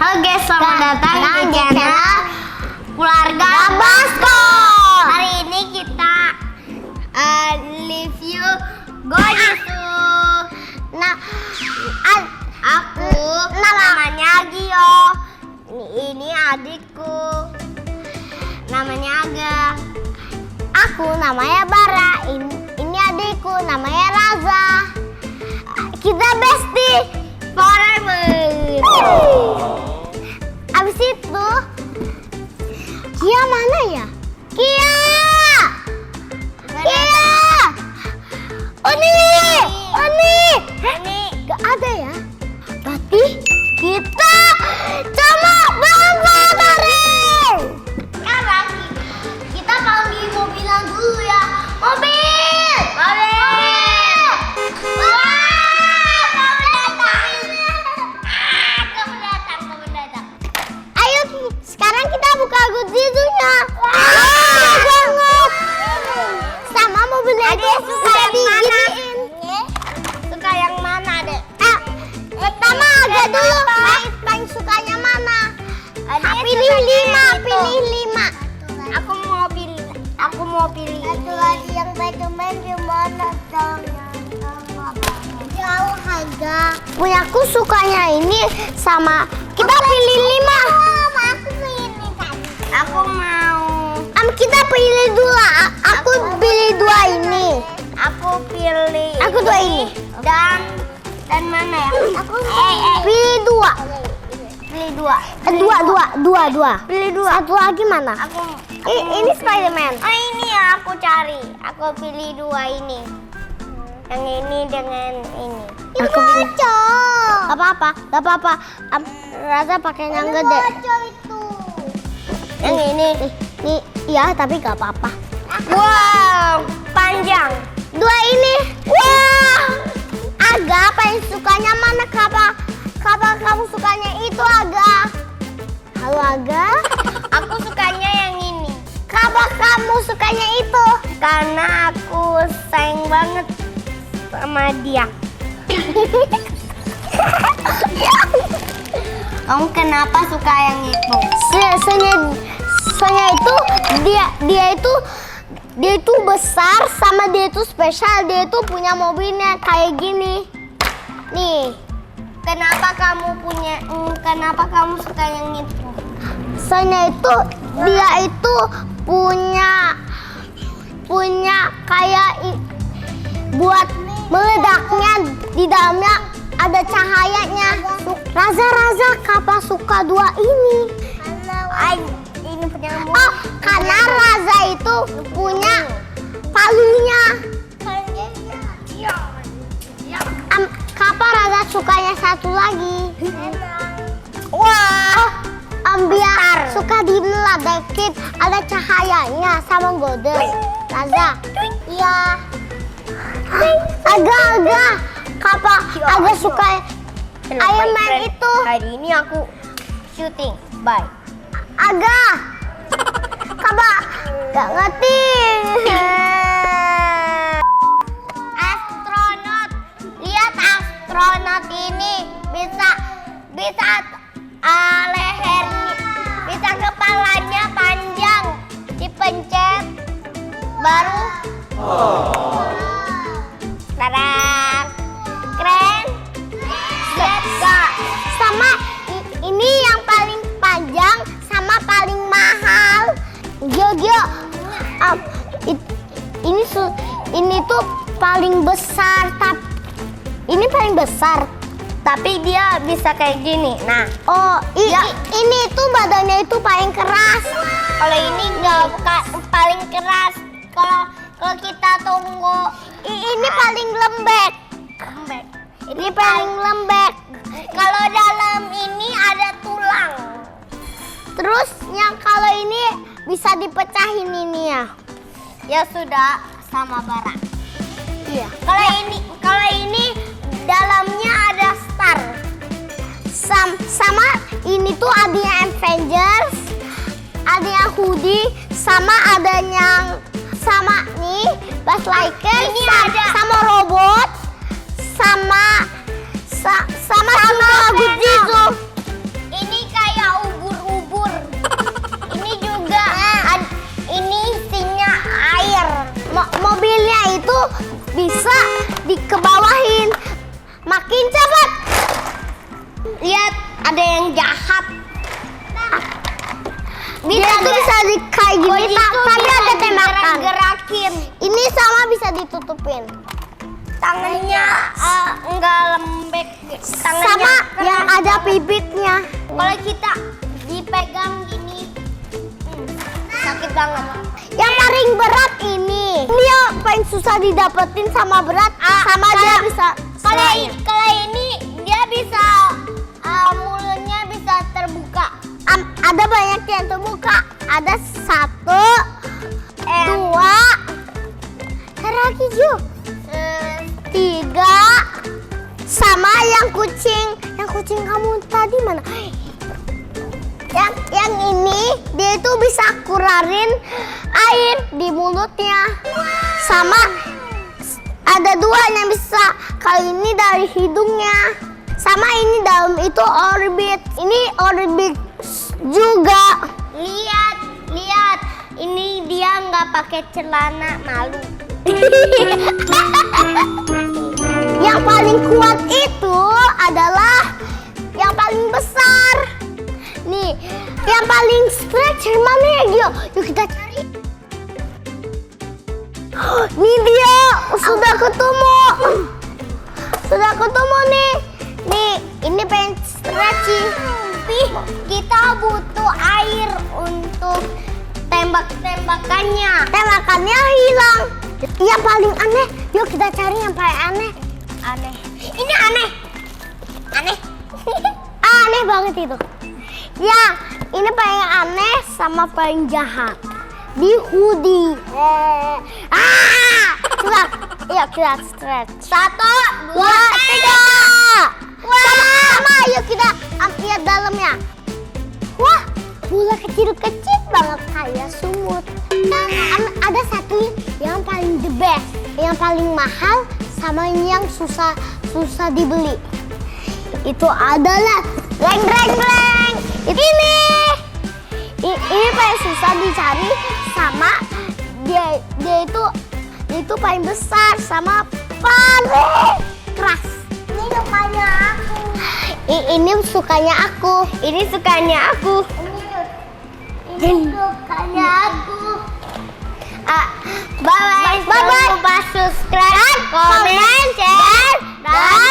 Halo guys, selamat datang di channel Keluarga Basko. Hari ini kita review Gojitsu. Nah, aku namanya Gio. Ini adikku, namanya Aga. Aku namanya Bara. Ini adikku, namanya Raza. Kita bestie forever. Abis itu Kia mana ya? Kia! Oni! Gak ada ya? Berarti kita sama banget hari. Sekarang kita panggil mobilan dulu ya. Mobil! Kamu datang. Ayo, sekarang kita buka Gojitsunya. Sama mobilnya suka diginiin. Suka yang mana, Dek? Pertama agak dulu. Paling sukanya mana? Pilih 5. Aku mau pilih. Satu lagi yang Spiderman gimana dong? Jauh harga. Punyaku sukanya ini sama. Kita pilih 5. Aku pilih tadi. Aku mau. Kita pilih 2. Aku pilih 2 ini. Aku 2 ini. Dan mana ya? Aku pilih 2. Pilih 2. Pilih 2. Satu lagi mana? Ini Spiderman. Oh, ini ya aku cari. Aku pilih 2 ini. Yang ini dengan ini. Aku pilih. Gak apa-apa. Raza pakai yang gede. Yang ini. Iya, tapi gak apa-apa. Wow, panjang. 2 ini. Wow. Aga, paling sukanya mana? Kamu sukanya itu, Aga? Halo, Aga. Aku sukanya yang ini. Kamu sukanya itu? Karena aku sayang banget sama dia. Kamu kenapa suka yang itu? Soalnya itu dia itu besar, sama dia itu spesial. Dia itu punya mobilnya kayak gini. Nih. Kenapa kamu suka yang itu? Soalnya itu dia itu punya kayak buat meledaknya, di dalamnya ada cahayanya. Raza, Kapa suka 2 ini? Ini punya kamu. Oh, karena Raza itu punya palunya. Kapa Raza sukanya satu lagi. Wah, biar suka diledakin, ada cahayanya sama gode. Raza, iya. Agak. Kapa agak suka Iron Man itu. Hari ini aku syuting. Bye. Agak. Kapa gak ngerti. Astronot ini bisa lehernya, bisa kepalanya panjang, dipencet baru. Tarang, keren. Lihat gak? Sama ini yang paling panjang sama paling mahal. Gio. Ini tuh paling besar, tapi dia bisa kayak gini. Nah, ini tuh badannya itu paling keras. Kalau ini nggak paling keras. Kalau kita tunggu, ini paling lembek. Ini paling lembek. Kalau dalam ini ada tulang. Terus yang kalau ini bisa dipecahin ini ya. Ya sudah, sama Bara. Iya. Kalau ini dalamnya ada star. Sama ini tuh ada yang Avengers, ada yang hoodie, sama ada yang sama nih Buzz Lightyear, ini ada sama robot, sama Gojitsu. Ini bisa dikebawahin. Makin cepat. Lihat, ada yang jahat. Dia tuh bisa kayak gini, tapi ada tembakan. Gerakin. Ini sama bisa ditutupin. Tangannya enggak lembek. Sama yang ada bibitnya. Kalau kita dipegang gini, sakit banget. Yang paling berat ini. Ini yang paling susah didapetin sama berat. Sama dia bisa. Kalau ini dia bisa mulutnya bisa terbuka. Ada banyak yang terbuka. Ada 1, 2, lagi yuk. 3, sama yang kucing kamu tadi mana? Yang ini dia itu bisa kurarin air di mulutnya. Sama ada 2 yang bisa, kali ini dari hidungnya. Sama ini dalam itu orbit. Ini orbit juga. Lihat. Ini dia nggak pakai celana, malu. Yang paling kuat itu adalah yang paling besar. Nih, yang paling stretcher mana ya? Yuk kita cari. Nih dia sudah ketemu. Nih. Nih, ini pengen stretching. Tapi kita butuh air untuk tembakannya. Tembakannya hilang. Yang paling aneh, yuk kita cari yang paling aneh. Ini aneh. Aneh banget itu. Ya, ini paling aneh sama paling jahat. Di hoodie. Yuk kita stretch. 1, 2, 3. Sama, yuk kita lihat dalamnya. Wah, bola kecil-kecil banget kayak sumut. Ada satu yang paling the best, yang paling mahal sama yang susah dibeli. Itu adalah gleng. Ini paling susah dicari sama dia itu paling besar sama paling keras. Ini sukanya aku. Ini sukanya aku. Ini sukanya aku. Bye bye. Jangan lupa subscribe, comment, share, dan